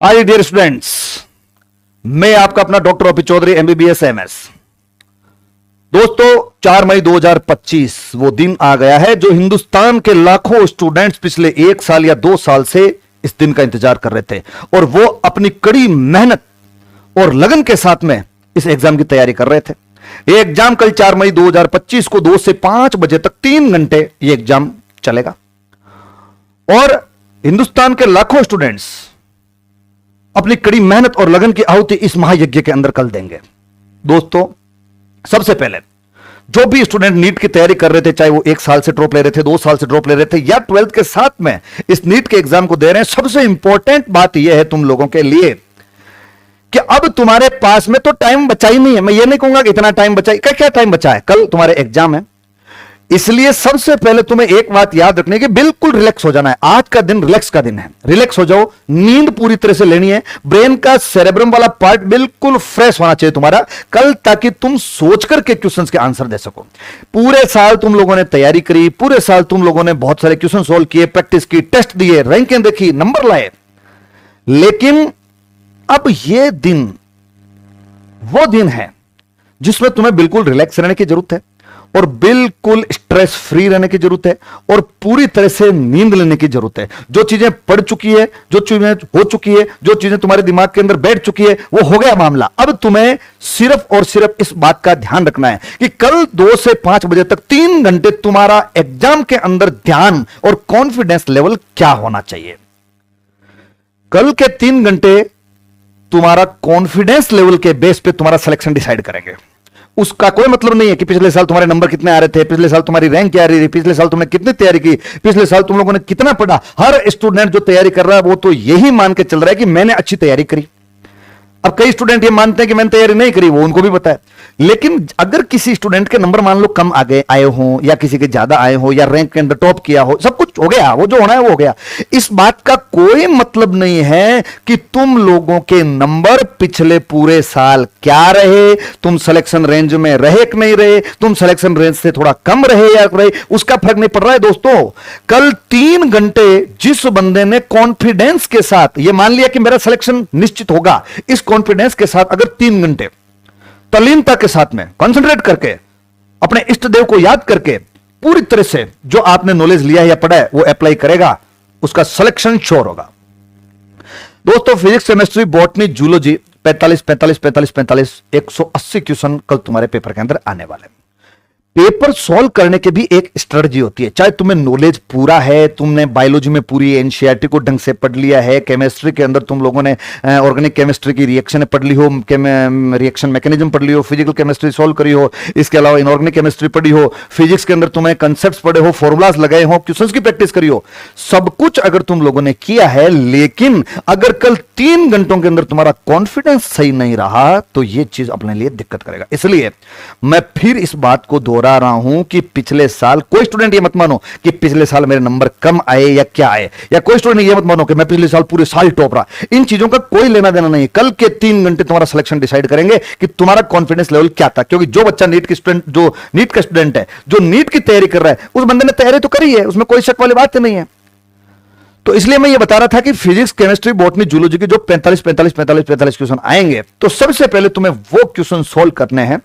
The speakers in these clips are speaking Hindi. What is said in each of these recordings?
हाय डियर स्टूडेंट्स, मैं आपका अपना doctor OP Chaudhary MBBS MS. दोस्तों 4 मई 2025 वो दिन आ गया है जो हिंदुस्तान के लाखों स्टूडेंट्स पिछले 1 साल या 2 साल से इस दिन का इंतजार कर रहे थे और वो अपनी कड़ी मेहनत और लगन के साथ में इस एग्जाम की तैयारी कर रहे थे। ये एग्जाम कल 4 मई 2025 को 2 से 5 बजे तक 3 घंटे ये एग्जाम चलेगा और हिंदुस्तान के लाखों स्टूडेंट्स अपनी कड़ी मेहनत और लगन की आहुति इस महायज्ञ के अंदर कल देंगे। दोस्तों सबसे पहले जो भी स्टूडेंट नीट की तैयारी कर रहे थे, चाहे वो 1 साल से ड्रॉप ले रहे थे, 2 साल से ड्रॉप ले रहे थे या 12th के साथ में इस नीट के एग्जाम को दे रहे हैं, सबसे इंपॉर्टेंट बात यह है तुम लोगों के लिए कि अब तुम्हारे पास में तो टाइम बचा ही नहीं है। मैं ये नहीं कहूंगा कि इतना टाइम बचा है, क्या टाइम बचा है, कल तुम्हारे एग्जाम है। इसलिए सबसे पहले तुम्हें एक बात याद रखनी है कि बिल्कुल रिलैक्स हो जाना है। आज का दिन रिलैक्स का दिन है, रिलैक्स हो जाओ, नींद पूरी तरह से लेनी है। ब्रेन का सेरेब्रम वाला पार्ट बिल्कुल फ्रेश होना चाहिए तुम्हारा कल, ताकि तुम सोच करके क्वेश्चंस के आंसर दे सको। पूरे साल तुम लोगों ने तैयारी करी, पूरे साल तुम लोगों ने बहुत सारे क्वेश्चन सोल्व किए, प्रैक्टिस की, टेस्ट दिए, रैंकिंग देखी, नंबर लाए, लेकिन अब यह दिन वो दिन है जिसमें तुम्हें बिल्कुल रिलैक्स रहने की जरूरत है और बिल्कुल स्ट्रेस फ्री रहने की जरूरत है और पूरी तरह से नींद लेने की जरूरत है। जो चीजें पढ़ चुकी है, जो चीजें हो चुकी है, जो चीजें तुम्हारे दिमाग के अंदर बैठ चुकी है, वो हो गया मामला। अब तुम्हें सिर्फ और सिर्फ इस बात का ध्यान रखना है कि कल 2 से 5 बजे तक 3 घंटे तुम्हारा एग्जाम के अंदर ध्यान और कॉन्फिडेंस लेवल क्या होना चाहिए। कल के 3 घंटे तुम्हारा कॉन्फिडेंस लेवल के बेस पे तुम्हारा सिलेक्शन डिसाइड करेंगे। उसका कोई मतलब नहीं है कि पिछले साल तुम्हारे नंबर कितने आ रहे थे, पिछले साल तुम्हारी रैंक क्या आ रही थी, पिछले साल तुमने कितनी तैयारी की, पिछले साल तुम लोगों ने कितना पढ़ा। हर स्टूडेंट जो तैयारी कर रहा है वो तो यही मान के चल रहा है कि मैंने अच्छी तैयारी करी। अब कई स्टूडेंट ये मानते हैं कि मैंने तैयारी नहीं करी, वो उनको भी पता है। लेकिन अगर किसी स्टूडेंट के नंबर मान लो कम आए हो या किसी के ज्यादा आए हो या रैंक के अंदर टॉप किया हो, सब कुछ हो गया, वो जो होना है वो हो गया। इस बात का कोई मतलब नहीं है कि तुम लोगों के नंबर पिछले पूरे साल क्या रहे, तुम सिलेक्शन रेंज में रहे कि नहीं रहे, तुम सिलेक्शन रेंज से थोड़ा कम रहे या रहे, उसका फर्क नहीं पड़ रहा है। दोस्तों कल 3 घंटे जिस बंदे ने कॉन्फिडेंस के साथ ये मान लिया कि मेरा सिलेक्शन निश्चित होगा, इस कॉन्फिडेंस के साथ अगर 3 घंटे तल्लीनता के साथ में कंसंट्रेट करके अपने इष्ट देव को याद करके पूरी तरह से जो आपने नॉलेज लिया है या पढ़ा है वो अप्लाई करेगा, उसका सिलेक्शन श्योर होगा। दोस्तों physics, chemistry, botany, zoology 45 45 45 45 180 question कल तुम्हारे पेपर के अंदर आने वाले। पेपर सॉल्व करने के भी एक स्ट्रेटजी होती है। चाहे तुम्हें नॉलेज पूरा है, तुमने बायोलॉजी में पूरी एनसीईआरटी को ढंग से पढ़ लिया है, केमिस्ट्री के अंदर तुम लोगों ने ऑर्गेनिक केमिस्ट्री की रिएक्शन पढ़ ली हो, रिएक्शन मैकेनिज्म पढ़ ली हो, फिजिकल केमिस्ट्री सॉल्व करी हो, इसके अलावा इनऑर्गेनिक केमिस्ट्री पढ़ी हो, फिजिक्स के अंदर तुम्हें कंसेप्ट पढ़े हो, फॉर्मुलाज लगाए हो, क्वेश्चंस की प्रैक्टिस करी हो, सब कुछ अगर तुम लोगों ने किया है, लेकिन अगर कल 3 घंटों के अंदर तुम्हारा कॉन्फिडेंस सही नहीं रहा तो यह चीज अपने लिए दिक्कत करेगा। इसलिए मैं फिर इस बात को रहा हूं कि पिछले साल कोई स्टूडेंट ये मत मानो कि पिछले साल मेरे नंबर कम आए या क्या आए, या कोई स्टूडेंट ये मत मानो कि मैं पिछले साल पूरे साल टॉप रहा। इन चीजों का कोई लेना देना नहीं। कल के 3 घंटे तुम्हारा सिलेक्शन डिसाइड करेंगे कि तुम्हारा कॉन्फिडेंस लेवल क्या था, क्योंकि जो बच्चा नीट का स्टूडेंट है, जो नीट की तैयारी कर रहा है, उस बंदे ने तैयारी तो करी है, उसमें कोई शक वाली बात नहीं है। तो इसलिए मैं ये बता रहा था कि फिजिक्स, केमिस्ट्री, बॉटनी, जूलॉजी के जो 45 45 45 45 क्वेश्चन आएंगे, तो सबसे पहले तुम्हें वो क्वेश्चन सोल्व करने हैं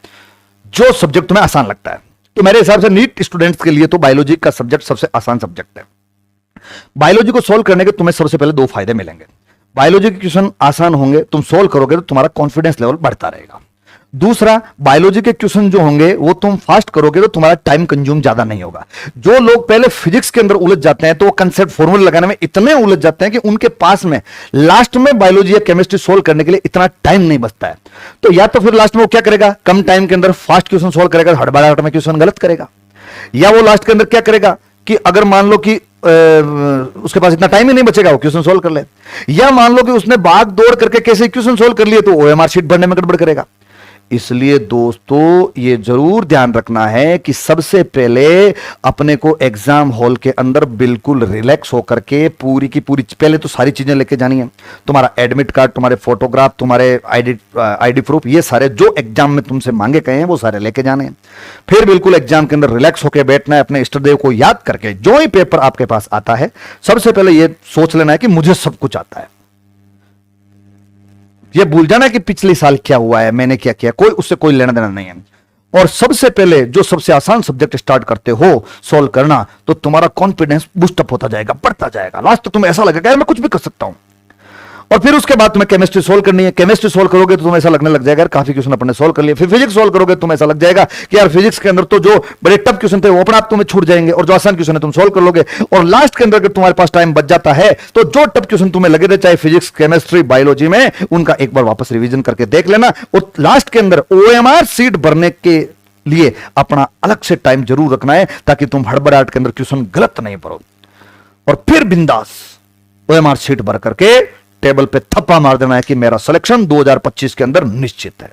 जो सब्जेक्ट तुम्हें आसान लगता है। तो मेरे हिसाब से नीट स्टूडेंट्स के लिए तो बायोलॉजी का सब्जेक्ट सबसे आसान सब्जेक्ट है। बायोलॉजी को सोल्व करने के तुम्हें सबसे पहले 2 फायदे मिलेंगे। बायोलॉजी के क्वेश्चन आसान होंगे, तुम सोल्व करोगे तो तुम्हारा कॉन्फिडेंस लेवल बढ़ता रहेगा। दूसरा, बायोलॉजी के क्वेश्चन जो होंगे वो तुम फास्ट करोगे तो तुम्हारा टाइम कंज्यूम ज्यादा नहीं होगा। जो लोग पहले फिजिक्स के अंदर उलझ जाते हैं तो वो कंसेप्ट फॉर्मूला लगाने में इतने उलझ जाते हैं कि उनके पास में लास्ट में बायोलॉजी या केमिस्ट्री सोल्व करने के लिए इतना टाइम नहीं बचता है। तो या तो फिर लास्ट में वो क्या करेगा, कम टाइम के अंदर फास्ट क्वेश्चन सोल्व करेगा, हड़बड़ाहट में क्वेश्चन गलत करेगा, या वो लास्ट के अंदर क्या करेगा कि अगर मान लो कि उसके पास इतना टाइम ही नहीं बचेगा, वो क्वेश्चन सोल्व कर ले, या मान लो कि उसने भाग दौड़ करके कैसे क्वेश्चन सोल्व कर लिए तो ओएमआर शीट भरने में गड़बड़ करेगा। इसलिए दोस्तों ये जरूर ध्यान रखना है कि सबसे पहले अपने को एग्जाम हॉल के अंदर बिल्कुल रिलैक्स होकर के पूरी की पूरी पहले तो सारी चीजें लेके जानी है। तुम्हारा एडमिट कार्ड, तुम्हारे फोटोग्राफ, तुम्हारे आईडी प्रूफ, ये सारे जो एग्जाम में तुमसे मांगे गए हैं वो सारे लेके जाने हैं। फिर बिल्कुल एग्जाम के अंदर रिलैक्स होकर बैठना है, अपने इष्ट देव को याद करके। जो ही पेपर आपके पास आता है सबसे पहले ये सोच लेना है कि मुझे सब कुछ आता है। ये भूल जाना कि पिछले साल क्या हुआ है, मैंने क्या किया, कोई उससे कोई लेना देना नहीं है। और सबसे पहले जो सबसे आसान सब्जेक्ट स्टार्ट करते हो सॉल्व करना, तो तुम्हारा कॉन्फिडेंस बूस्टअप होता जाएगा, बढ़ता जाएगा। लास्ट तक तुम्हें ऐसा लगेगा यार मैं कुछ भी कर सकता हूं। और फिर उसके बाद तुम्हें केमिस्ट्री सोल्व करनी है। केमिस्ट्री सोल्व करोगे तो तुम्हें ऐसा लगने लग जाएगा यार काफी क्वेश्चन अपने सोल्व कर लिए। फिर फिजिक्स सोल्व करोगे तो तुम्हें ऐसा लग जाएगा कि यार फिजिक्स के अंदर तो जो बड़े टफ क्वेश्चन थे वो अपने आप तुम्हें छूट जाएंगे, और जो आसान क्वेश्चन है तुम सोल्व कर लोगे। और लास्ट के अंदर अगर तुम्हारे पास टाइम बच जाता है तो जो टफ क्वेश्चन तुम्हें लगे थे, चाहे फिजिक्स, केमिस्ट्री, बायोलॉजी में, उनका एक बार वापस रिविजन करके देख लेना। और लास्ट के अंदर OMR सीट भरने के लिए अपना अलग से टाइम जरूर रखना है, ताकि तुम हड़बड़ाहट के अंदर क्वेश्चन गलत नहीं भरो। और फिर बिंदास OMR सीट भर करके टेबल पे थप्पा मार देना है कि मेरा सिलेक्शन 2025 के अंदर निश्चित है।